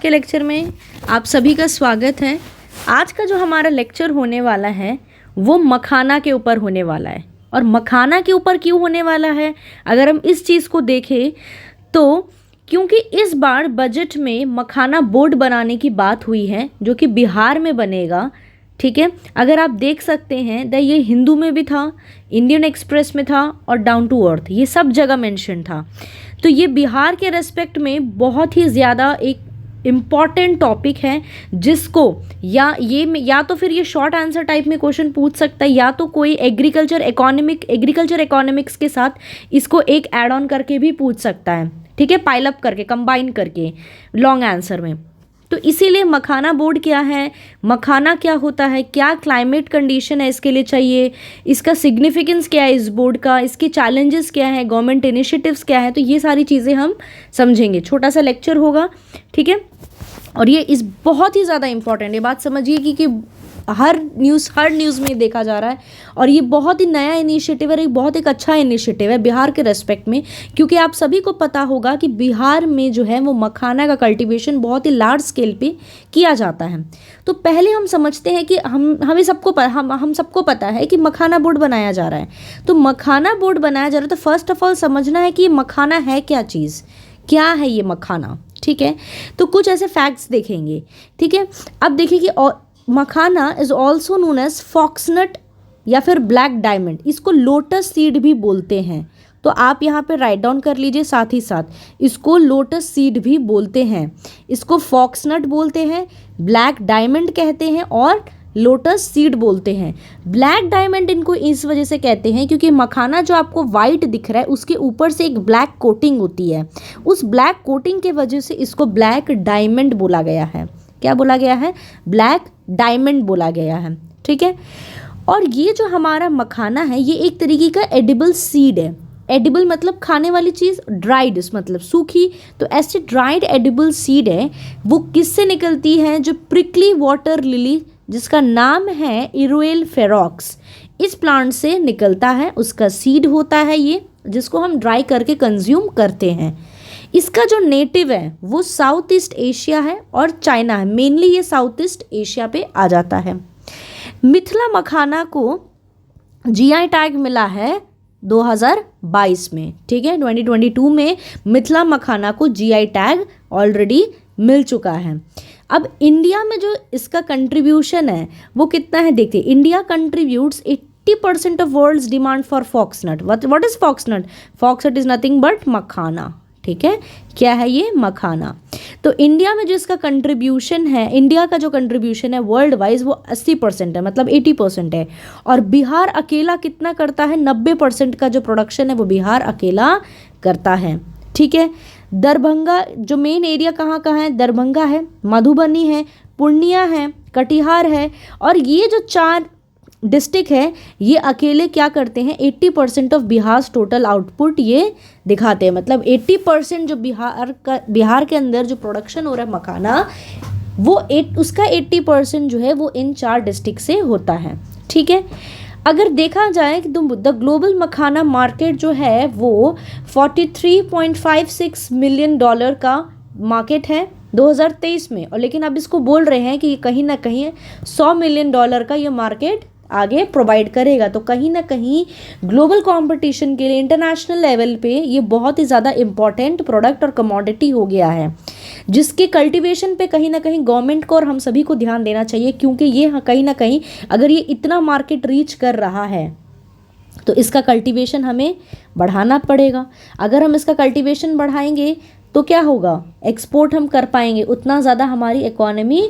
के लेक्चर में आप सभी का स्वागत है। आज का जो हमारा लेक्चर होने वाला है वो मखाना के ऊपर होने वाला है। और मखाना के ऊपर क्यों होने वाला है, अगर हम इस चीज़ को देखें तो क्योंकि इस बार बजट में मखाना बोर्ड बनाने की बात हुई है जो कि बिहार में बनेगा। ठीक है, अगर आप देख सकते हैं ये हिंदू में भी था, इंडियन एक्सप्रेस में था और डाउन टू अर्थ ये सब जगह मेंशन था। तो ये बिहार के रेस्पेक्ट में बहुत ही ज़्यादा एक इम्पॉर्टेंट टॉपिक है जिसको या तो फिर ये शॉर्ट आंसर टाइप में क्वेश्चन पूछ सकता है या तो कोई एग्रीकल्चर इकोनॉमिक्स के साथ इसको एक ऐड ऑन करके भी पूछ सकता है। ठीक है, पाइल अप करके, कंबाइन करके लॉन्ग आंसर में। तो इसीलिए मखाना बोर्ड क्या है, मखाना क्या होता है, क्या क्लाइमेट कंडीशन है इसके लिए चाहिए, इसका सिग्निफिकेंस क्या है इस बोर्ड का, इसके चैलेंजेस क्या है, गवर्नमेंट इनिशिएटिव्स क्या है, तो ये सारी चीज़ें हम समझेंगे। छोटा सा लेक्चर होगा, ठीक है। और ये इस बहुत ही ज़्यादा इंपॉर्टेंट है, बात समझिए कि हर न्यूज़ में देखा जा रहा है और ये बहुत ही नया इनिशिएटिव है, बहुत एक अच्छा इनिशिएटिव है बिहार के रेस्पेक्ट में। क्योंककि आप सभी को पता होगा कि बिहार में जो है वो मखाना का कल्टीवेशन बहुत ही लार्ज स्केल पे किया जाता है। तो पहले हम समझते हैं कि हम सबको पता है कि मखाना बोर्ड बनाया जा रहा है। तो मखाना बोर्ड बनाया जा रहा है तो फर्स्ट ऑफ ऑल समझना है कि ये मखाना है क्या चीज़, क्या है ये मखाना। ठीक है, तो कुछ ऐसे फैक्ट्स देखेंगे। ठीक है, अब देखिए कि मखाना इज ऑल्सो नोन एज फॉक्सनट या फिर ब्लैक डायमंड, इसको लोटस सीड भी बोलते हैं। तो आप यहाँ पे राइट डाउन कर लीजिए साथ ही साथ, इसको लोटस सीड भी बोलते हैं, इसको फॉक्सनट बोलते हैं, ब्लैक डायमंड कहते हैं और लोटस सीड बोलते हैं। ब्लैक डायमंड इनको इस वजह से कहते हैं क्योंकि मखाना जो आपको वाइट दिख रहा है उसके ऊपर से एक ब्लैक कोटिंग होती है, उस ब्लैक कोटिंग के वजह से इसको ब्लैक डायमंड बोला गया है। क्या बोला गया है? ब्लैक डायमंड बोला गया है। ठीक है, और ये जो हमारा मखाना है ये एक तरीके का एडिबल सीड है। एडिबल मतलब खाने वाली चीज़, ड्राइड मतलब सूखी, तो ऐसे ड्राइड एडिबल सीड है। वो किससे निकलती है? जो प्रिकली वाटर लिली जिसका नाम है इरुएल फेरोक्स, इस प्लांट से निकलता है, उसका सीड होता है ये, जिसको हम ड्राई करके कंज्यूम करते हैं। इसका जो नेटिव है वो साउथ ईस्ट एशिया है और चाइना है, मेनली ये साउथ ईस्ट एशिया पे आ जाता है। मिथिला मखाना को जीआई टैग मिला है 2022 में। ठीक है, 2022 में मिथिला मखाना को जीआई टैग ऑलरेडी मिल चुका है। अब इंडिया में जो इसका कंट्रीब्यूशन है वो कितना है देखिए, India contributes 80% of world's demand for foxnut. What is foxnut? Foxnut is nothing but makhana. ठीक है, क्या है ये? मखाना। तो इंडिया में जो इसका कंट्रीब्यूशन है, इंडिया का जो कंट्रीब्यूशन है वर्ल्ड वाइज वो 80% है, मतलब 80% है। और बिहार अकेला कितना करता है? 90% का जो प्रोडक्शन है वो बिहार अकेला करता है। ठीक है, दरभंगा जो मेन एरिया कहाँ है? दरभंगा है, मधुबनी है, पूर्णिया है, कटिहार है, और ये जो 4 डिस्ट्रिक्ट है ये अकेले क्या करते हैं? 80% ऑफ बिहार टोटल आउटपुट ये दिखाते हैं। मतलब 80% जो बिहार के अंदर जो प्रोडक्शन हो रहा है मखाना, वो उसका 80% जो है वो इन 4 डिस्ट्रिक्ट से होता है। ठीक है, अगर देखा जाए कि द ग्लोबल मखाना मार्केट जो है वो $43.56 मिलियन का मार्केट है 2023 में, और लेकिन अब इसको बोल रहे हैं कि कहीं ना कहीं $100 मिलियन का ये मार्केट आगे प्रोवाइड करेगा। तो कहीं ना कहीं ग्लोबल कंपटीशन के लिए इंटरनेशनल लेवल पे ये बहुत ही ज़्यादा इम्पॉर्टेंट प्रोडक्ट और कमोडिटी हो गया है, जिसके कल्टीवेशन पे कहीं ना कहीं गवर्नमेंट को और हम सभी को ध्यान देना चाहिए। क्योंकि ये कहीं ना कहीं अगर ये इतना मार्केट रीच कर रहा है तो इसका कल्टीवेशन हमें बढ़ाना पड़ेगा। अगर हम इसका कल्टीवेशन बढ़ाएंगे तो क्या होगा? एक्सपोर्ट हम कर पाएंगे, उतना ज़्यादा हमारी इकोनॉमी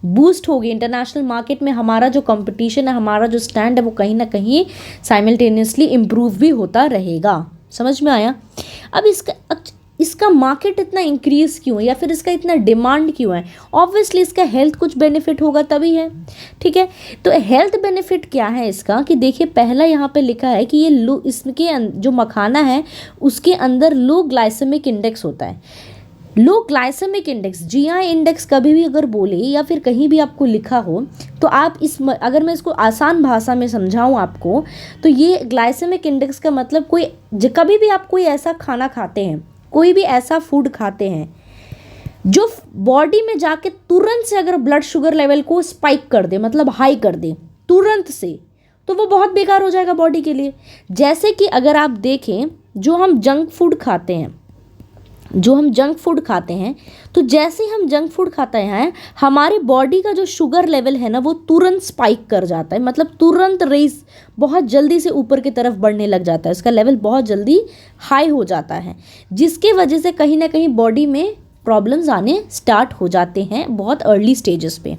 बूस्ट होगी। इंटरनेशनल मार्केट में हमारा जो कंपटीशन है, हमारा जो स्टैंड है वो कहीं ना कहीं साइमल्टेनियसली इम्प्रूव भी होता रहेगा। समझ में आया? अब इसका मार्केट इतना इंक्रीज क्यों है या फिर इसका इतना डिमांड क्यों है? ऑब्वियसली इसका हेल्थ कुछ बेनिफिट होगा तभी है। ठीक है, तो हेल्थ बेनिफिट क्या है इसका कि देखिए, पहला यहाँ पे लिखा है कि ये इसके जो मखाना है उसके अंदर लो ग्लाइसेमिक इंडेक्स होता है। लो ग्लाइसेमिक इंडेक्स, जीआई इंडेक्स कभी भी अगर बोले या फिर कहीं भी आपको लिखा हो तो आप अगर मैं इसको आसान भाषा में समझाऊं आपको, तो ये ग्लाइसेमिक इंडेक्स का मतलब कभी भी आप कोई ऐसा खाना खाते हैं, कोई भी ऐसा फूड खाते हैं जो बॉडी में जाके तुरंत से अगर ब्लड शुगर लेवल को स्पाइक कर दे, मतलब हाई कर दे तुरंत से, तो वो बहुत बेकार हो जाएगा बॉडी के लिए। जैसे कि अगर आप देखें, जो हम जंक फूड खाते हैं, तो जैसे ही हम जंक फूड खाते हैं, हमारे बॉडी का जो शुगर लेवल है ना, वो तुरंत स्पाइक कर जाता है, मतलब तुरंत रेस बहुत जल्दी से ऊपर की तरफ बढ़ने लग जाता है, उसका लेवल बहुत जल्दी हाई हो जाता है, जिसके वजह से कहीं ना कहीं बॉडी में प्रॉब्लम्स आने स्टार्ट हो जाते हैं बहुत अर्ली स्टेजेस पे।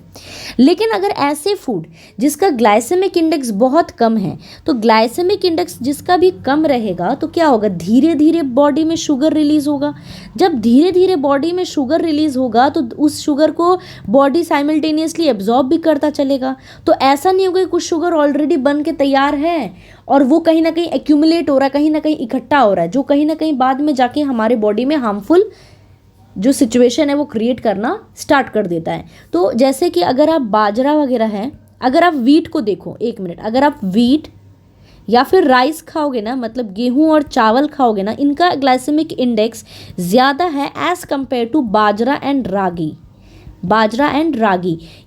लेकिन अगर ऐसे फूड जिसका ग्लाइसेमिक इंडेक्स बहुत कम है, तो ग्लाइसेमिक इंडेक्स जिसका भी कम रहेगा तो क्या होगा, धीरे धीरे बॉडी में शुगर रिलीज होगा। जब धीरे धीरे बॉडी में शुगर रिलीज होगा तो उस शुगर को बॉडी साइमल्टेनियसली एब्जॉर्ब भी करता चलेगा। तो ऐसा नहीं होगा कि कुछ शुगर ऑलरेडी बन के तैयार है और वो कहीं ना कहीं एक्यूमुलेट हो रहा है, कहीं ना कहीं इकट्ठा हो रहा है, जो कहीं ना कहीं बाद में जाके हमारे बॉडी में हार्मफुल जो सिचुएशन है वो क्रिएट करना स्टार्ट कर देता है। तो जैसे कि अगर आप बाजरा वगैरह है, अगर आप वीट को देखो, एक मिनट, अगर आप वीट या फिर राइस खाओगे ना, मतलब गेहूं और चावल खाओगे ना, इनका ग्लाइसेमिक इंडेक्स ज़्यादा है as compare to bajra and ragi.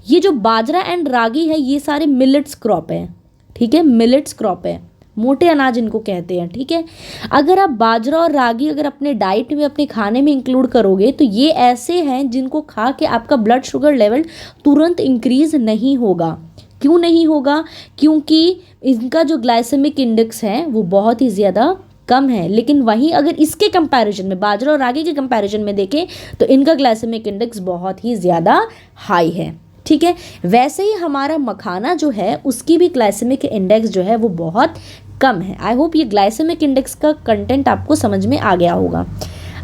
ये जो बाजरा एंड रागी है, ये सारे मिलेट्स क्रॉप है, ठीक है, मिलेट्स क्रॉप है, मोटे अनाज इनको कहते हैं, ठीक है। अगर आप बाजरा और रागी अगर अपने डाइट में, अपने खाने में इंक्लूड करोगे, तो ये ऐसे हैं जिनको खा के आपका ब्लड शुगर लेवल तुरंत इंक्रीज नहीं होगा। क्यों नहीं होगा? क्योंकि इनका जो ग्लाइसेमिक इंडेक्स है वो बहुत ही ज़्यादा कम है। लेकिन वहीं अगर इसके कंपैरिजन में, बाजरा और रागी के कंपैरिजन में देखें, तो इनका ग्लाइसेमिक इंडेक्स बहुत ही ज़्यादा हाई है, ठीक है। वैसे ही हमारा मखाना जो है, उसकी भी ग्लाइसेमिक इंडेक्स जो है वो बहुत कम है। आई होप ये ग्लाइसेमिक इंडेक्स का कंटेंट आपको समझ में आ गया होगा।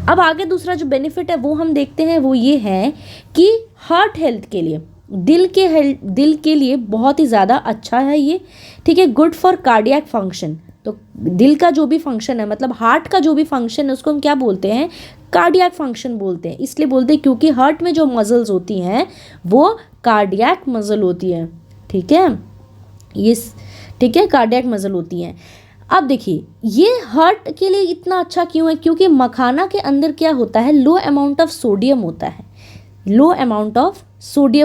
अब आगे दूसरा जो बेनिफिट है वो हम देखते हैं, वो ये है कि हार्ट हेल्थ के लिए, दिल के लिए बहुत ही ज़्यादा अच्छा है ये, ठीक है। Good for cardiac function. तो दिल का जो भी फंक्शन है, मतलब हार्ट का जो भी फंक्शन है, उसको हम क्या बोलते हैं? कार्डियक फंक्शन बोलते हैं। इसलिए बोलते हैं क्योंकि हार्ट में जो मसल्स होती हैं वो कार्डियक मसल होती है, ठीक है, ये ठीक है, कार्डियक मसल होती हैं। अब देखिए, ये हार्ट के लिए इतना अच्छा क्यों है? क्योंकि मखाना के अंदर क्या होता है, लो अमाउंट ऑफ सोडियम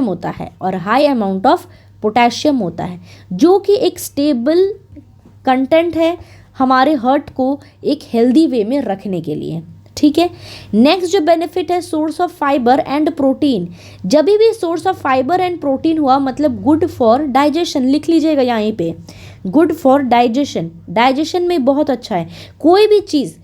होता है और हाई अमाउंट ऑफ पोटेशियम होता है, जो कि एक स्टेबल कंटेंट है हमारे हार्ट को एक हेल्दी वे में रखने के लिए, ठीक है। नेक्स्ट जो बेनिफिट है, source of fibre and protein. जब भी source of fibre and protein हुआ, मतलब गुड फॉर डाइजेशन, लिख लीजिएगा यहीं पे, गुड फॉर डाइजेशन में बहुत अच्छा है। कोई भी चीज़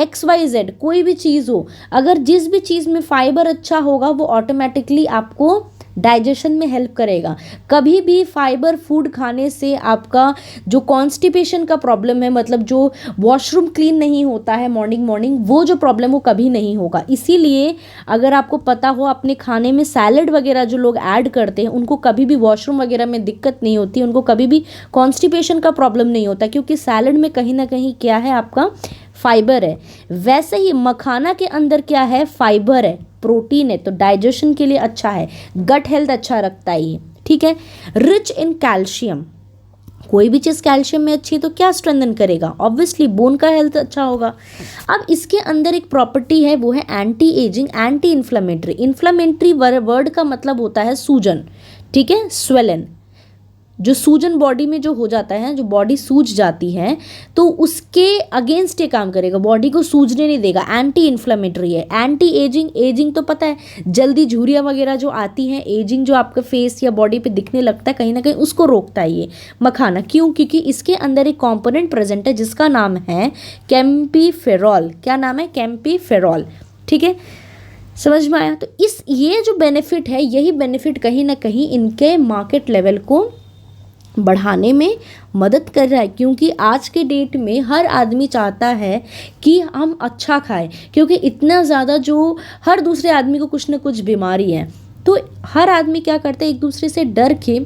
XYZ कोई भी चीज़ हो, अगर जिस भी चीज़ में फाइबर अच्छा होगा वो ऑटोमेटिकली आपको डाइजेशन में हेल्प करेगा। कभी भी फाइबर फूड खाने से आपका जो कॉन्स्टिपेशन का प्रॉब्लम है, मतलब जो वॉशरूम क्लीन नहीं होता है मॉर्निंग, वो जो प्रॉब्लम वो कभी नहीं होगा। इसीलिए अगर आपको पता हो, अपने खाने में सैलड वगैरह जो लोग ऐड करते हैं, उनको कभी भी वॉशरूम वगैरह में दिक्कत नहीं होती, उनको कभी भी कॉन्स्टिपेशन का प्रॉब्लम नहीं होता, क्योंकि सैलड में कहीं ना कहीं क्या है, आपका फाइबर है। वैसे ही मखाना के अंदर क्या है, फाइबर है, प्रोटीन है, तो डाइजेशन के लिए अच्छा है, गट हेल्थ अच्छा रखता है ये, ठीक है। रिच इन कैल्शियम, कोई भी चीज़ कैल्शियम में अच्छी है तो क्या स्ट्रेंथन करेगा, ऑब्वियसली बोन का हेल्थ अच्छा होगा। अब इसके अंदर एक प्रॉपर्टी है, वो है anti ageing, anti inflammatory. Inflammatory word का मतलब होता है सूजन, ठीक है, स्वेलन, जो सूजन बॉडी में जो हो जाता है, जो बॉडी सूज जाती है, तो उसके अगेंस्ट ये काम करेगा, बॉडी को सूजने नहीं देगा। एंटी इन्फ्लेमेटरी है। एंटी एजिंग तो पता है, जल्दी झुर्रियाँ वगैरह जो आती हैं, एजिंग जो आपके फेस या बॉडी पे दिखने लगता है, कहीं ना कहीं उसको रोकता है ये मखाना। क्यों? क्योंकि इसके अंदर एक कॉम्पोनेंट प्रेजेंट है जिसका नाम है कैम्पीफेरॉल। क्या नाम है? कैम्पीफेरॉल, ठीक है, समझ में आया? तो ये जो बेनिफिट है, यही बेनिफिट कहीं ना कहीं इनके मार्केट लेवल को बढ़ाने में मदद कर रहा है, क्योंकि आज के डेट में हर आदमी चाहता है कि हम अच्छा खाएं, क्योंकि इतना ज़्यादा जो हर दूसरे आदमी को कुछ ना कुछ बीमारी है, तो हर आदमी क्या करता है, एक दूसरे से डर के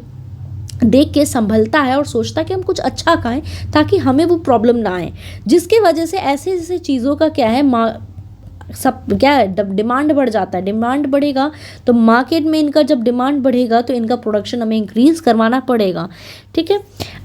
देख के संभलता है और सोचता है कि हम कुछ अच्छा खाएं ताकि हमें वो प्रॉब्लम ना आए, जिसकी वजह से ऐसे चीज़ों का क्या है, सब क्या है, डिमांड बढ़ जाता है, डिमांड बढ़ेगा तो मार्केट में इनका जब डिमांड बढ़ेगा तो इनका प्रोडक्शन हमें इंक्रीज करवाना पड़ेगा। ठीक है,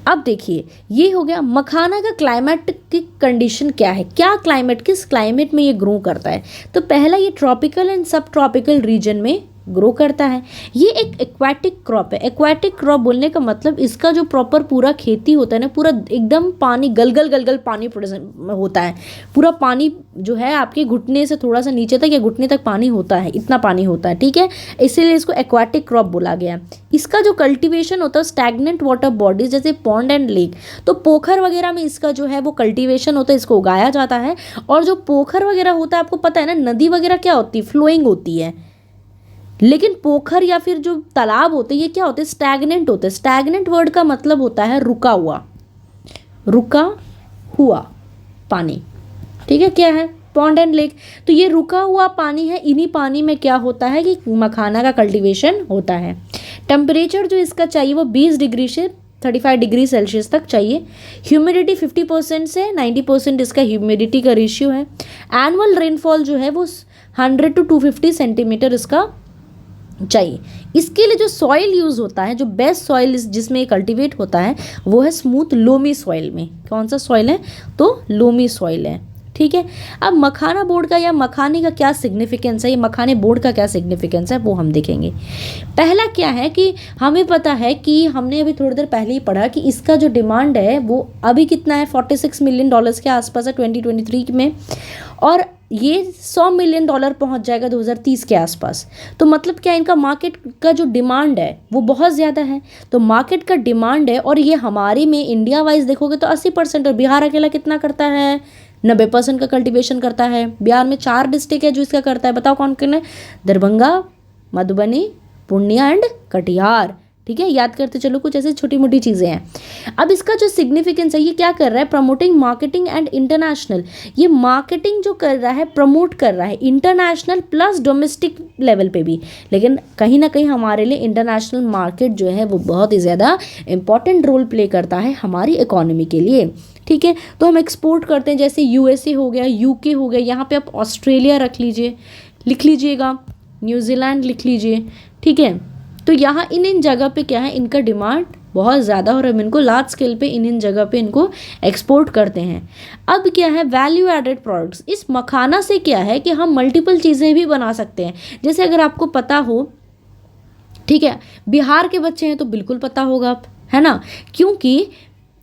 अब देखिए ये हो गया मखाना का क्लाइमेट की कंडीशन क्या है, क्या क्लाइमेट, किस क्लाइमेट में ये ग्रो करता है। तो पहला ये ट्रॉपिकल एंड सब ट्रॉपिकल रीजन में ग्रो करता है। ये एक एक्वाटिक क्रॉप है। एक्वाटिक क्रॉप बोलने का मतलब इसका जो प्रॉपर पूरा खेती होता है ना, पूरा एकदम पानी गलगल पानी होता है, पूरा पानी जो है आपके घुटने से थोड़ा सा नीचे तक या घुटने तक पानी होता है, इतना पानी होता है। ठीक है, इसीलिए इसको एक्वाटिक क्रॉप बोला गया। इसका जो कल्टीवेशन होता है स्टैग्नेंट वाटर बॉडीज जैसे पॉन्ड एंड लेक, तो पोखर वगैरह में इसका जो है वो कल्टीवेशन होता है, इसको उगाया जाता है। और जो पोखर वगैरह होता है, आपको पता है ना, नदी वगैरह क्या होती है, फ्लोइंग होती है, लेकिन पोखर या फिर जो तालाब होते हैं ये क्या होते हैं, स्टैग्नेंट होते हैं। स्टैग्नेंट वर्ड का मतलब होता है रुका हुआ पानी। ठीक है, क्या है, पॉन्ड एंड लेक। तो ये रुका हुआ पानी है, इन्हीं पानी में क्या होता है कि मखाना का कल्टीवेशन होता है। टेम्परेचर जो इसका चाहिए वो 20 डिग्री से 35 डिग्री सेल्सियस तक चाहिए। ह्यूमिडिटी 50% से 90% इसका ह्यूमिडिटी का रेशियो है। एनुअल रेनफॉल जो है वो 100 to 250 सेंटीमीटर इसका चाहिए। इसके लिए जो सॉइल यूज़ होता है, जो बेस्ट सॉइल जिसमें ये कल्टीवेट होता है वो है स्मूथ लोमी सॉइल में। कौन सा सॉइल है, तो लोमी सॉइल है। ठीक है, अब मखाना बोर्ड का या मखाने का क्या सिग्निफिकेंस है, ये मखाने बोर्ड का क्या सिग्निफिकेंस है वो हम देखेंगे। पहला क्या है कि हमें पता है कि हमने अभी थोड़ी देर पहले ही पढ़ा कि इसका जो डिमांड है वो अभी कितना है, $46 मिलियन के आसपास है 2023 में, और ये $100 मिलियन पहुंच जाएगा 2030 के आसपास। तो मतलब क्या, इनका मार्केट का जो डिमांड है वो बहुत ज़्यादा है। तो मार्केट का डिमांड है, और ये हमारे में इंडिया वाइज देखोगे तो 80%, और बिहार अकेला कितना करता है, 90% का कल्टीवेशन करता है। बिहार में 4 डिस्ट्रिक्ट है जो इसका करता है, बताओ कौन कौन है, दरभंगा, मधुबनी, पूर्णिया एंड कटिहार। ठीक है, याद करते चलो, कुछ ऐसी छोटी मोटी चीज़ें हैं। अब इसका जो सिग्निफिकेंस है, ये क्या कर रहा है, प्रमोटिंग मार्केटिंग एंड इंटरनेशनल। ये मार्केटिंग जो कर रहा है, प्रमोट कर रहा है इंटरनेशनल प्लस डोमेस्टिक लेवल पे भी। लेकिन कहीं ना कहीं हमारे लिए इंटरनेशनल मार्केट जो है वो बहुत ही ज़्यादा इंपॉर्टेंट रोल प्ले करता है हमारी इकोनॉमी के लिए। ठीक है, तो हम एक्सपोर्ट करते हैं, जैसे USA हो गया, UK हो गया, यहाँ पे आप ऑस्ट्रेलिया रख लीजिए, लिख लीजिएगा, न्यूजीलैंड लिख लीजिए। ठीक है, तो यहाँ इन जगह पे क्या है, इनका डिमांड बहुत ज़्यादा, और हम इनको लार्ज स्केल पे इन जगह पे इनको एक्सपोर्ट करते हैं। अब क्या है, वैल्यू एडेड प्रोडक्ट्स। इस मखाना से क्या है कि हम मल्टीपल चीज़ें भी बना सकते हैं। जैसे अगर आपको पता हो, ठीक है, बिहार के बच्चे हैं तो बिल्कुल पता होगा आप, है ना, क्योंकि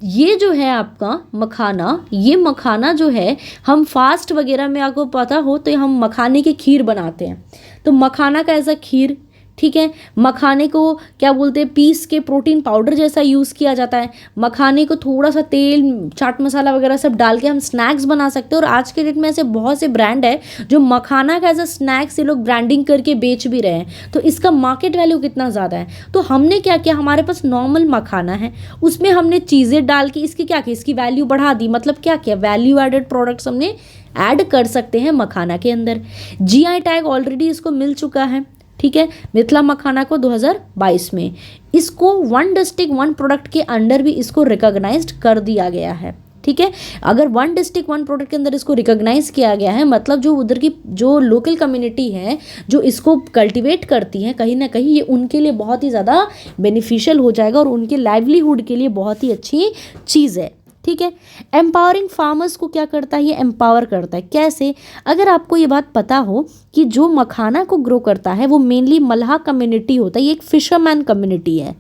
ये जो है आपका मखाना, ये मखाना जो है हम फास्ट वगैरह में, आपको पता हो तो हम मखाने की खीर बनाते हैं। तो मखाना का ऐसा खीर, ठीक है, मखाने को क्या बोलते हैं, पीस के प्रोटीन पाउडर जैसा यूज़ किया जाता है। मखाने को थोड़ा सा तेल, चाट मसाला वगैरह सब डाल के हम स्नैक्स बना सकते हैं। और आज के डेट में ऐसे बहुत से ब्रांड है जो मखाना का एज अ स्नैक्स ये लोग ब्रांडिंग करके बेच भी रहे हैं। तो इसका मार्केट वैल्यू कितना ज़्यादा है। तो हमने क्या किया, हमारे पास नॉर्मल मखाना है, उसमें हमने चीज़ें डाल के इसकी क्या की, इसकी वैल्यू बढ़ा दी। मतलब क्या किया, वैल्यू एडेड प्रोडक्ट्स हमने ऐड कर सकते हैं मखाना के अंदर। GI टैग ऑलरेडी इसको मिल चुका है। ठीक है, मिथिला मखाना को 2022 में इसको 1 डिस्ट्रिक्ट 1 प्रोडक्ट के अंडर भी इसको रिकॉग्नाइज्ड कर दिया गया है। ठीक है, अगर 1 डिस्ट्रिक्ट 1 प्रोडक्ट के अंदर इसको रिकॉग्नाइज किया गया है, मतलब जो उधर की जो लोकल कम्युनिटी है जो इसको कल्टीवेट करती है, कहीं ना कहीं ये उनके लिए बहुत ही ज़्यादा बेनिफिशियल हो जाएगा और उनके लाइवलीहुड के लिए बहुत ही अच्छी चीज़ है। ठीक है, एम्पावरिंग फार्मर्स को क्या करता है, ये एम्पावर करता है। कैसे, अगर आपको ये बात पता हो कि जो मखाना को ग्रो करता है वो मेनली मल्हा कम्युनिटी होता है, ये एक फिशरमैन कम्युनिटी है।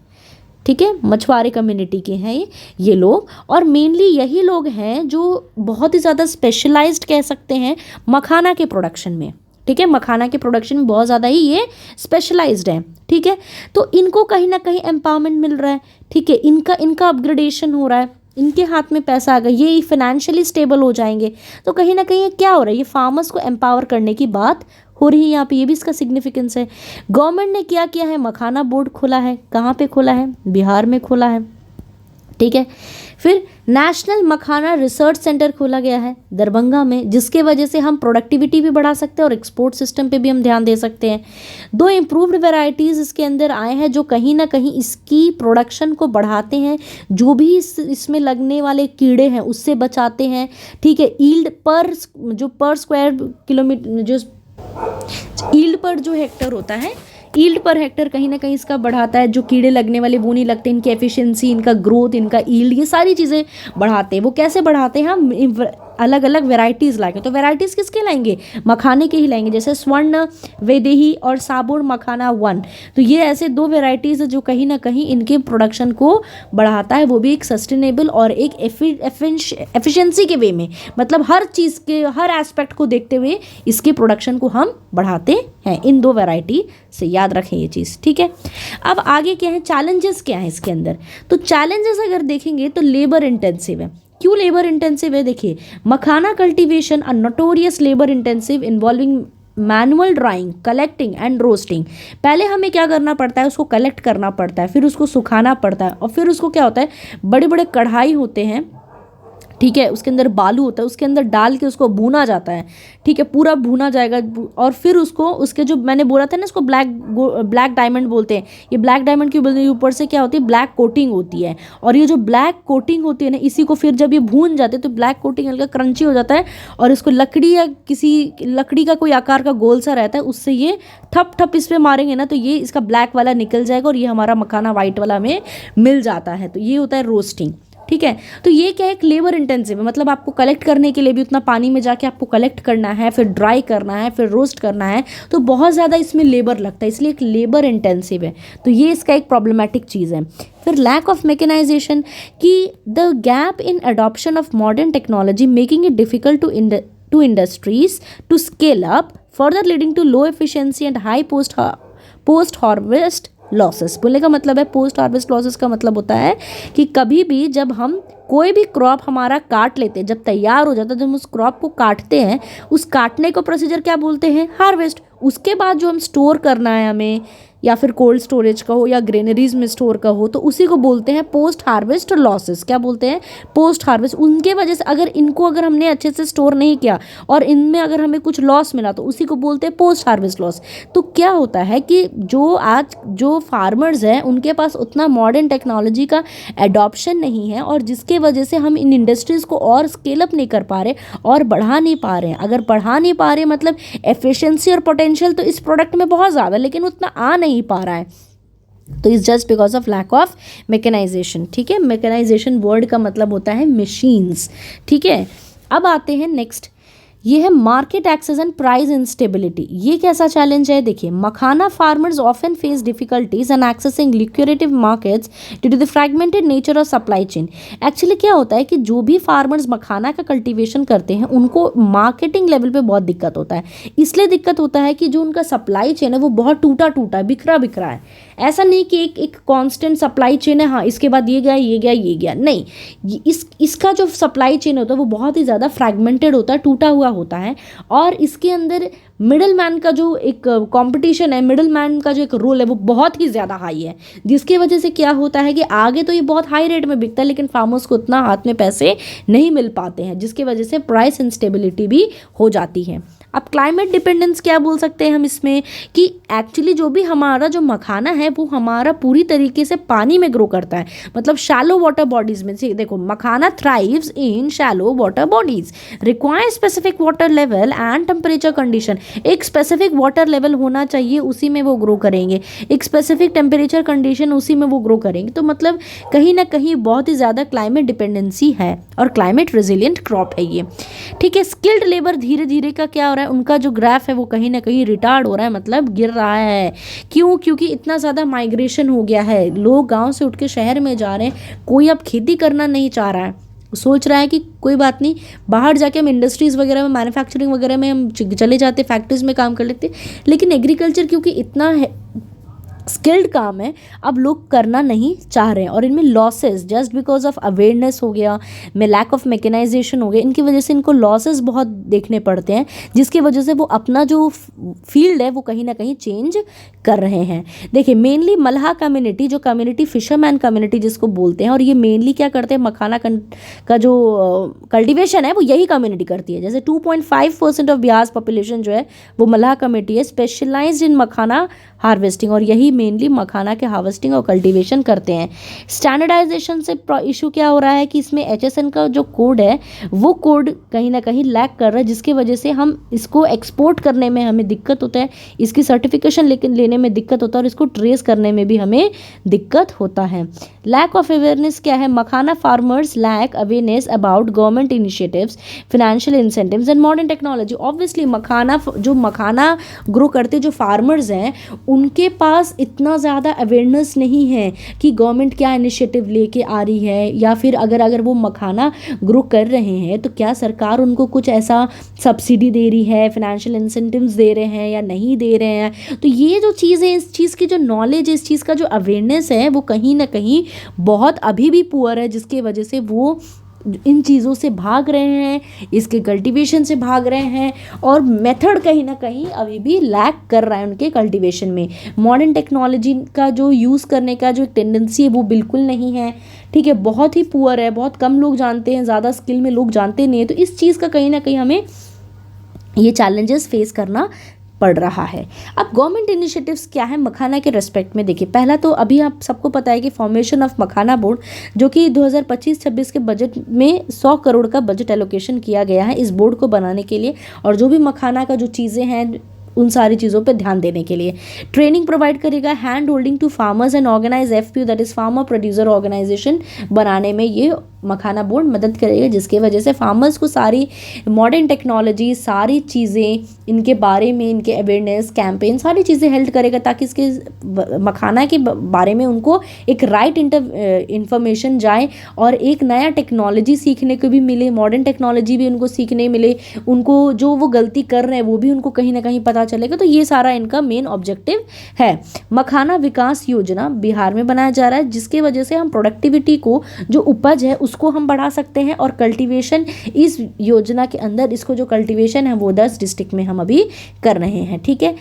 ठीक है, मछुआरे कम्युनिटी के हैं ये लोग, और मेनली यही लोग हैं जो बहुत ही ज़्यादा स्पेशलाइज्ड कह सकते हैं मखाना के प्रोडक्शन में। ठीक है, मखाना के प्रोडक्शन में बहुत ज़्यादा ही ये स्पेशलाइज्ड है। ठीक है, तो इनको कहीं ना कहीं एम्पावरमेंट मिल रहा है। ठीक है, इनका अपग्रेडेशन हो रहा है, इनके हाथ में पैसा आ गया, ये फाइनेंशियली स्टेबल हो जाएंगे। तो कहीं ना कहीं ये क्या हो रहा है, ये फार्मर्स को एम्पावर करने की बात हो रही है यहाँ पे, ये भी इसका सिग्निफिकेंस है। गवर्नमेंट ने क्या किया है, मखाना बोर्ड खोला है। कहाँ पे खोला है, बिहार में खोला है। ठीक है। फिर नेशनल मखाना रिसर्च सेंटर खोला गया है दरभंगा में, जिसके वजह से हम प्रोडक्टिविटी भी बढ़ा सकते हैं और एक्सपोर्ट सिस्टम पे भी हम ध्यान दे सकते हैं। 2 इम्प्रूव्ड वेराइटीज़ इसके अंदर आए हैं जो कहीं ना कहीं इसकी प्रोडक्शन को बढ़ाते हैं, जो भी इसमें लगने वाले कीड़े हैं उससे बचाते हैं। ठीक है। ईल्ड पर स्क्वायर किलोमीटर जो ईल्ड पर जो हेक्टर होता है, ईल्ड पर हेक्टर कहीं ना कहीं इसका बढ़ाता है, जो कीड़े लगने वाले वो नहीं लगते, इनकी एफिशिएंसी, इनका ग्रोथ, इनका ईल्ड, ये सारी चीज़ें बढ़ाते हैं। वो कैसे बढ़ाते हैं? हम अलग अलग वेराइटीज़ लाएंगे। तो वेराइटीज़ किसके लाएंगे? मखाने के ही लाएंगे, जैसे स्वर्ण वैदेही और साबुर मखाना 1। तो ये ऐसे 2 वेराइटीज़ जो कहीं ना कहीं इनके प्रोडक्शन को बढ़ाता है, वो भी एक सस्टेनेबल और एक एफिशिएंसी के वे में, मतलब हर चीज़ के हर एस्पेक्ट को देखते हुए इसके प्रोडक्शन को हम बढ़ाते हैं इन 2 वेराइटी से। याद रखें ये चीज़, ठीक है। अब आगे क्या है, चैलेंजेस क्या है इसके अंदर? तो चैलेंजेस अगर देखेंगे तो लेबर इंटेंसिव है। क्यों लेबर इंटेंसिव है? देखिए, makhana cultivation a notorious labour intensive involving manual drying, collecting and roasting. पहले हमें क्या करना पड़ता है, उसको कलेक्ट करना पड़ता है, फिर उसको सुखाना पड़ता है, और फिर उसको क्या होता है, बड़े बड़े कढ़ाई होते हैं, ठीक है, उसके अंदर बालू होता है, उसके अंदर डाल के उसको भूना जाता है। ठीक है, पूरा भूना जाएगा, और फिर उसको उसके जो मैंने बोला था ना, इसको ब्लैक डायमंड बोलते हैं। ये ब्लैक डायमंड क्यों बोलते हैं? ऊपर से क्या होती है, ब्लैक कोटिंग होती है, और ये जो ब्लैक कोटिंग होती है ना, इसी को फिर जब ये भून जाते हैं तो ब्लैक कोटिंग हल्का क्रंची हो जाता है, और इसको लकड़ी या किसी लकड़ी का कोई आकार का गोल सा रहता है, उससे ये ठप ठप इस पर मारेंगे ना, तो ये इसका ब्लैक वाला निकल जाएगा और ये हमारा मखाना वाइट वाला में मिल जाता है। तो ये होता है रोस्टिंग। ठीक है। तो ये क्या है, एक लेबर इंटेंसिव है, मतलब आपको कलेक्ट करने के लिए भी उतना पानी में जाके आपको कलेक्ट करना है, फिर ड्राई करना है, फिर रोस्ट करना है, तो बहुत ज़्यादा इसमें लेबर लगता है, इसलिए एक लेबर इंटेंसिव है। तो ये इसका एक प्रॉब्लमेटिक चीज़ है। फिर लैक ऑफ मैकेनाइजेशन, कि the gap in adoption of modern technology making it difficult to industries to scale up, further leading to low efficiency and high post harvest losses. बोलने का मतलब है, पोस्ट हार्वेस्ट लॉसेस का मतलब होता है कि कभी भी जब हम कोई भी क्रॉप हमारा काट लेते हैं, जब तैयार हो जाता है, जब उस क्रॉप को काटते हैं, उस काटने को प्रोसीजर क्या बोलते हैं, हार्वेस्ट। उसके बाद जो हम स्टोर करना है हमें, या फिर कोल्ड स्टोरेज का हो या ग्रेनरीज में स्टोर का हो, तो उसी को बोलते हैं पोस्ट हार्वेस्ट लॉसेस। क्या बोलते हैं? Post harvest. उनके वजह से अगर हमने अच्छे से स्टोर नहीं किया और इनमें अगर हमें कुछ लॉस मिला, तो उसी को बोलते हैं पोस्ट हार्वेस्ट लॉस। तो क्या होता है कि जो फार्मर्स हैं उनके पास उतना मॉडर्न टेक्नोलॉजी का एडॉप्शन नहीं है, और जिसके वजह से हम इन इंडस्ट्रीज़ को और स्केल अप नहीं कर पा रहे और बढ़ा नहीं पा रहे हैं। अगर बढ़ा नहीं पा रहे मतलब एफिशिएंसी और पोटेंशियल तो इस प्रोडक्ट में बहुत ज़्यादा, लेकिन उतना आ नहीं पा रहा है, तो is just because of lack of mechanisation. ठीक है, मैकेनाइजेशन वर्ड का मतलब होता है मशीन्स। ठीक है, अब आते हैं नेक्स्ट, ये है market access and price instability. ये कैसा चैलेंज है? देखिए, makhana farmers often face difficulties and accessing liquidative markets due to the fragmented nature of supply chain. Actually क्या होता है कि जो भी फार्मर्स मखाना का कल्टीवेशन करते हैं उनको मार्केटिंग लेवल पे बहुत दिक्कत होता है। इसलिए दिक्कत होता है कि जो उनका सप्लाई चेन है वो बहुत टूटा टूटा बिखरा बिखरा है। ऐसा नहीं कि एक कांस्टेंट सप्लाई चेन है, हाँ इसके बाद ये गया ये गया ये गया, नहीं, इसका जो सप्लाई चेन होता है वो बहुत ही ज़्यादा फ्रैगमेंटेड होता है, टूटा हुआ होता है, और इसके अंदर मिडिल मैन का जो एक कंपटीशन है, मिडिल मैन का जो एक रोल है वो बहुत ही ज़्यादा हाई है, जिसकी वजह से क्या होता है कि आगे तो ये बहुत हाई रेट में बिकता है, लेकिन फार्मर्स को उतना हाथ में पैसे नहीं मिल पाते हैं, जिसकी वजह से प्राइस इंस्टेबिलिटी भी हो जाती है। अब क्लाइमेट डिपेंडेंस क्या बोल सकते हैं हम इसमें, कि एक्चुअली जो भी हमारा जो मखाना है वो हमारा पूरी तरीके से पानी में ग्रो करता है, मतलब शैलो वाटर बॉडीज में से। देखो, makhana thrives in shallow water bodies, require specific water level and temperature condition. एक स्पेसिफिक वाटर लेवल होना चाहिए, उसी में वो ग्रो करेंगे, एक स्पेसिफिक टेम्परेचर कंडीशन, उसी में वो ग्रो करेंगे। तो मतलब कहीं ना कहीं बहुत ही ज़्यादा क्लाइमेट डिपेंडेंसी है, और क्लाइमेट रेजिलियंट क्रॉप है ये। ठीक है, स्किल्ड लेबर धीरे धीरे का क्या हो रहा है, उनका जो ग्राफ है वो कहीं ना कहीं रिटार्ड हो रहा है, मतलब गिर रहा है। क्यों? क्योंकि इतना ज़्यादा माइग्रेशन हो गया है, लोग गांव से उठ के शहर में जा रहे हैं, कोई अब खेती करना नहीं चाह रहा है, सोच रहा है कि कोई बात नहीं, बाहर जाके हम इंडस्ट्रीज़ वगैरह में, मैन्युफैक्चरिंग वगैरह में हम चले जाते, फैक्ट्रीज में काम कर लेते, लेकिन एग्रीकल्चर क्योंकि इतना है स्किल्ड काम है, अब लोग करना नहीं चाह रहे हैं और इनमें losses just because of awareness हो गया, में लैक ऑफ मैकेनाइजेशन हो गया, इनकी वजह से इनको लॉसेस बहुत देखने पड़ते हैं, जिसकी वजह से वो अपना जो फील्ड है वो कहीं ना कहीं चेंज कर रहे हैं। देखिए मेनली मल्हा कम्युनिटी, जो कम्युनिटी फिशरमैन कम्युनिटी जिसको बोलते हैं, और ये मेनली क्या करते हैं, मखाना का जो कल्टिवेशन है वो यही कम्युनिटी करती है। जैसे 2.5% ऑफ बिहार पॉपुलेशन जो है वो मल्हा कम्युनिटी है, स्पेशलाइज्ड इन मखाना हार्वेस्टिंग, और यही मेनली मखाना के हार्वेस्टिंग और कल्टीवेशन करते हैं। स्टैंडर्डाइजेशन से इशू क्या हो रहा है कि इसमें HSN का जो कोड है वो कोड कहीं ना कहीं लैक कर रहा है, जिसकी वजह से हम इसको एक्सपोर्ट करने में हमें दिक्कत होता है, इसकी सर्टिफिकेशन लेने में दिक्कत होता है और इसको ट्रेस करने में भी हमें दिक्कत होता है। लैक ऑफ अवेयरनेस क्या है, makhana farmers lack awareness about government initiatives, financial incentives and modern technology. Obviously makhana grow करते जो फार्मर्स हैं उनके पास इतना ज़्यादा अवेयरनेस नहीं है कि गवर्नमेंट क्या इनिशिएटिव लेके आ रही है, या फिर अगर वो मखाना ग्रो कर रहे हैं तो क्या सरकार उनको कुछ ऐसा सब्सिडी दे रही है, फाइनेंशियल इंसेंटिव्स दे रहे हैं या नहीं दे रहे हैं। तो ये जो चीज़ है, इस चीज़ की जो नॉलेज है, इस चीज़ का जो अवेयरनेस है वो कहीं ना कहीं बहुत अभी भी पुअर है, जिसकी वजह से वो इन चीज़ों से भाग रहे हैं, इसके कल्टीवेशन से भाग रहे हैं, और मेथड कहीं ना कहीं अभी भी लैक कर रहा है उनके कल्टीवेशन में। मॉडर्न टेक्नोलॉजी का जो यूज़ करने का जो एक टेंडेंसी है वो बिल्कुल नहीं है, ठीक है, बहुत ही पुअर है, बहुत कम लोग जानते हैं, ज़्यादा स्किल में लोग जानते नहीं हैं। तो इस चीज़ का कहीं ना कहीं हमें ये चैलेंजेस फेस करना पड़ रहा है। अब गवर्नमेंट इनिशिएटिव्स क्या है मखाना के रेस्पेक्ट में, देखिए पहला तो अभी आप सबको पता है कि फॉर्मेशन ऑफ मखाना बोर्ड, जो कि 2025-26 के बजट में 100 करोड़ का बजट एलोकेशन किया गया है इस बोर्ड को बनाने के लिए, और जो भी मखाना का जो चीज़ें हैं उन सारी चीज़ों पे ध्यान देने के लिए। ट्रेनिंग प्रोवाइड करेगा, hand holding to farmers and organise FPO that is farmer producer organisation बनाने में ये मखाना बोर्ड मदद करेगा, जिसकी वजह से फार्मर्स को सारी मॉडर्न टेक्नोलॉजी, सारी चीज़ें इनके बारे में, इनके अवेयरनेस कैंपेन, सारी चीज़ें हेल्प करेगा ताकि इसके मखाना के बारे में उनको एक राइट इंफॉर्मेशन जाए और एक नया टेक्नोलॉजी सीखने को भी मिले, मॉडर्न टेक्नोलॉजी भी उनको सीखने मिले, उनको जो वो गलती कर रहे हैं वो भी उनको कहीं ना कहीं पता चलेगा। तो ये सारा इनका मेन ऑब्जेक्टिव है। मखाना विकास योजना बिहार में बनाया जा रहा है, जिसकी वजह से हम प्रोडक्टिविटी को, जो उपज है उसको हम बढ़ा सकते हैं, और कल्टीवेशन इस योजना के अंदर इसको जो कल्टीवेशन है वो 10 डिस्ट्रिक्ट में हम अभी कर रहे हैं, ठीक है।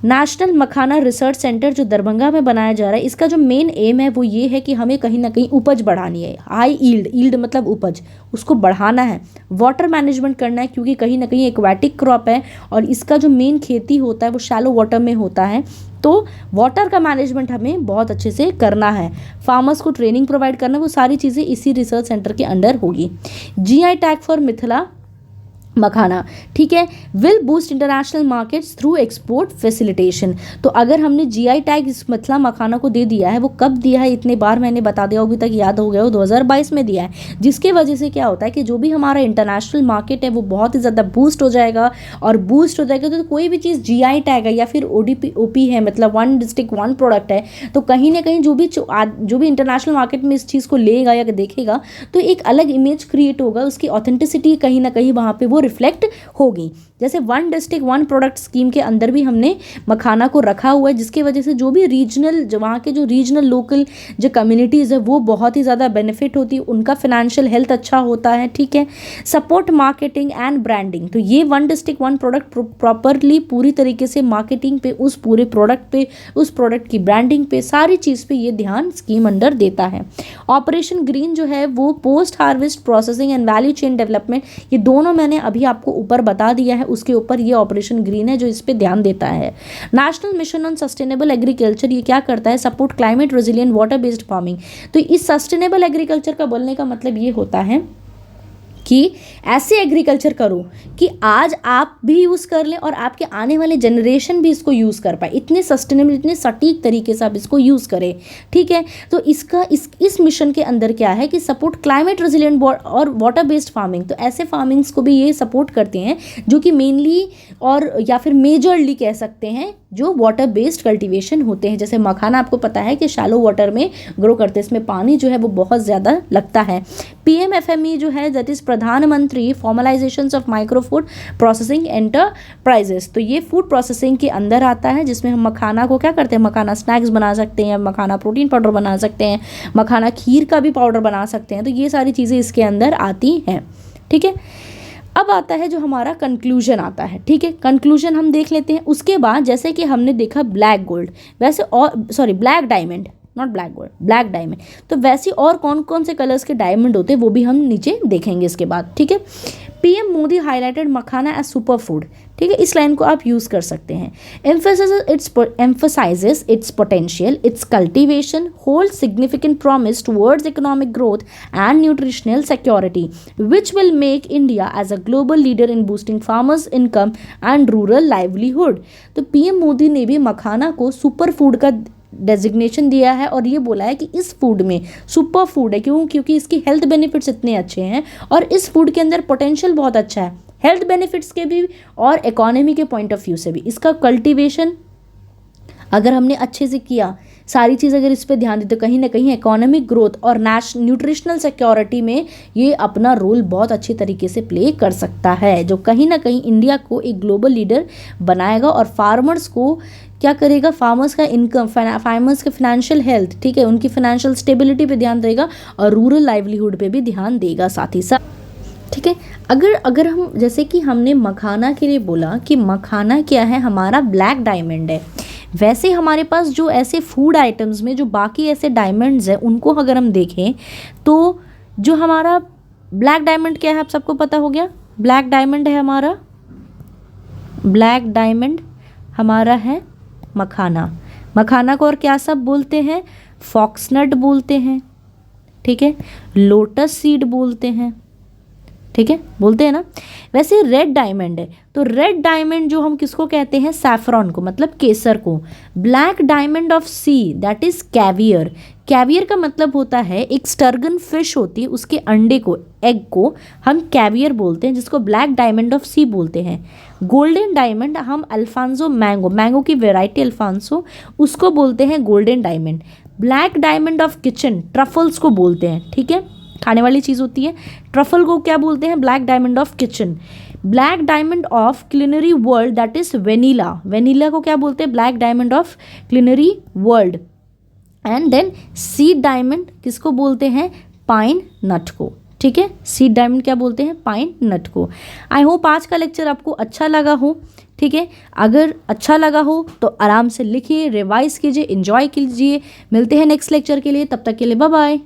नेशनल मखाना रिसर्च सेंटर जो दरभंगा में बनाया जा रहा है, इसका जो मेन एम है वो ये है कि हमें कहीं ना कहीं उपज बढ़ानी है, हाई ईल्ड मतलब उपज, उसको बढ़ाना है, वाटर मैनेजमेंट करना है, क्योंकि कहीं ना कहीं एक्वाटिक क्रॉप है और इसका जो मेन खेती होता है वो शैलो वाटर में होता है, तो वाटर का मैनेजमेंट हमें बहुत अच्छे से करना है, फार्मर्स को ट्रेनिंग प्रोवाइड करना, वो सारी चीज़ें इसी रिसर्च सेंटर के अंडर होगी। GI टैग फॉर मिथिला मखाना, ठीक है, will boost international markets through export facilitation. तो अगर हमने GI टैग इस मिथिला मखाना को दे दिया है, वो कब दिया है, इतने बार मैंने बता दिया, अभी तक याद हो गया हो, 2022 में दिया है, जिसके वजह से क्या होता है कि जो भी हमारा इंटरनेशनल मार्केट है वो बहुत ही ज़्यादा बूस्ट हो जाएगा, और बूस्ट हो जाएगा तो कोई भी चीज़ GI टैग है या फिर OP है, मतलब 1 डिस्ट्रिक्ट 1 प्रोडक्ट है, तो कहीं ना कहीं जो भी इंटरनेशनल मार्केट में इस चीज़ को लेगा या देखेगा तो एक अलग इमेज क्रिएट होगा, उसकी ऑथेंटिसिटी कहीं ना कहीं वहाँ पर वो रिफ्लेक्ट होगी। जैसे 1 डिस्ट्रिक्ट 1 प्रोडक्ट स्कीम के अंदर भी हमने मखाना को रखा हुआ है, जिसकी वजह से जो भी वहाँ के जो रीजनल लोकल जो कम्युनिटीज़ है वो बहुत ही ज़्यादा बेनिफिट होती है, उनका फाइनेंशियल हेल्थ अच्छा होता है, ठीक है। सपोर्ट मार्केटिंग एंड ब्रांडिंग, तो ये 1 डिस्ट्रिक्ट 1 प्रोडक्ट प्रॉपरली पूरी तरीके से मार्केटिंग पे, उस पूरे प्रोडक्ट पे, उस प्रोडक्ट की ब्रांडिंग पे, सारी चीज़ पे ये ध्यान स्कीम अंडर देता है। ऑपरेशन ग्रीन जो है वो post harvest processing and value chain development, ये दोनों मैंने अभी आपको ऊपर बता दिया है, उसके ऊपर ये ऑपरेशन ग्रीन है जो इस पे ध्यान देता है। National mission on sustainable agriculture, ये क्या करता है, support climate resilient water based farming. तो इस सस्टेनेबल एग्रीकल्चर का बोलने का मतलब ये होता है कि ऐसे एग्रीकल्चर करो कि आज आप भी यूज़ कर लें और आपके आने वाले जनरेशन भी इसको यूज़ कर पाए, इतने सस्टेनेबल, इतने सटीक तरीके से आप इसको यूज़ करें, ठीक है। तो इस मिशन के अंदर क्या है कि सपोर्ट क्लाइमेट रेजिलिएंट और वाटर बेस्ड फार्मिंग, तो ऐसे फार्मिंग्स को भी ये सपोर्ट करते हैं जो कि मेनली और या फिर मेजरली कह सकते हैं जो वाटर बेस्ड कल्टीवेशन होते हैं। जैसे मखाना आपको पता है कि शैलो वाटर में ग्रो करते हैं, इसमें पानी जो है वो बहुत ज़्यादा लगता है। PMFME जो है दैट इज़ प्रधानमंत्री formalisation of micro food processing enterprises, तो ये फूड प्रोसेसिंग के अंदर आता है, जिसमें हम मखाना को क्या करते हैं, मखाना स्नैक्स बना सकते हैं, मखाना प्रोटीन पाउडर बना सकते हैं, मखाना खीर का भी पाउडर बना सकते हैं, तो ये सारी चीज़ें इसके अंदर आती हैं। ठीक है, अब आता है जो हमारा कंक्लूजन आता है। ठीक है, कंक्लूजन हम देख लेते हैं। उसके बाद जैसे कि हमने देखा ब्लैक गोल्ड, वैसे और sorry black diamond, not black gold, black diamond, तो वैसे और कौन कौन से कलर्स के डायमंड होते हैं वो भी हम नीचे देखेंगे इसके बाद। ठीक है, PM मोदी हाईलाइटेड मखाना एज सुपर फूड। ठीक है, इस लाइन को आप यूज़ कर सकते हैं। emphasizes its potential, its cultivation holds significant promise towards economic growth and nutritional security, which will make India as a global leader in boosting farmers' income and rural livelihood। तो PM Modi ने भी मखाना को super food का designation दिया है और ये बोला है कि इस फूड में सुपर फूड है। क्यों? क्योंकि इसकी हेल्थ बेनिफिट्स इतने अच्छे हैं और इस फूड के अंदर पोटेंशियल बहुत अच्छा है, हेल्थ बेनिफिट्स के भी और इकोनॉमी के पॉइंट ऑफ व्यू से भी। इसका कल्टीवेशन अगर हमने अच्छे से किया, सारी चीज़ अगर इस पर ध्यान दें, तो कहीं ना कहीं इकोनॉमिक ग्रोथ और न्यूट्रिशनल सिक्योरिटी में ये अपना रोल बहुत अच्छे तरीके से प्ले कर सकता है, जो कहीं ना कहीं इंडिया को एक ग्लोबल लीडर बनाएगा और फार्मर्स को क्या करेगा, फार्मर्स का इनकम, फार्मर्स के फाइनेंशियल हेल्थ, ठीक है, उनकी फाइनेंशियल स्टेबिलिटी पे ध्यान देगा और रूरल लाइवलीहुड पे भी ध्यान देगा साथ ही साथ। ठीक है, अगर हम जैसे कि हमने मखाना के लिए बोला कि मखाना क्या है, हमारा ब्लैक डायमंड है, वैसे हमारे पास जो ऐसे फूड आइटम्स में जो बाकी ऐसे डायमंड्स हैं उनको अगर हम देखें तो जो हमारा ब्लैक डायमंड क्या है आप सबको पता हो गया। ब्लैक डायमंड है हमारा, ब्लैक डायमंड हमारा है मखाना। मखाना को और क्या सब बोलते हैं, फॉक्सनट बोलते हैं, ठीक है, लोटस सीड बोलते हैं, ठीक है, बोलते हैं ना। वैसे रेड डायमंड है, तो रेड डायमंड जो हम किसको कहते हैं, सैफरॉन को, मतलब केसर को। Black diamond of see that is caviar. Caviar का मतलब होता है एक स्टर्गन फिश होती है, उसके अंडे को, एग को हम कैवियर बोलते हैं, जिसको ब्लैक डायमंड ऑफ सी बोलते हैं। गोल्डन डायमंड हम अल्फांसो मैंगो की वेराइटी अल्फांसो, उसको बोलते हैं golden diamond. Black diamond of kitchen truffles को बोलते हैं, ठीक है, खाने वाली चीज़ होती है। ट्रफल को क्या बोलते हैं, black diamond of kitchen. Black diamond of culinary world that is vanilla. Vanilla को क्या बोलते हैं, black diamond of culinary world. And then seed diamond किसको बोलते हैं, पाइन नट को, ठीक है, सीड डायमंड क्या बोलते हैं, पाइन नट को। आई होप आज का लेक्चर आपको अच्छा लगा हो, ठीक है। अगर अच्छा लगा हो तो आराम से लिखिए, रिवाइज कीजिए, एंजॉय कीजिए। मिलते हैं नेक्स्ट लेक्चर के लिए, तब तक के लिए बाय बाय।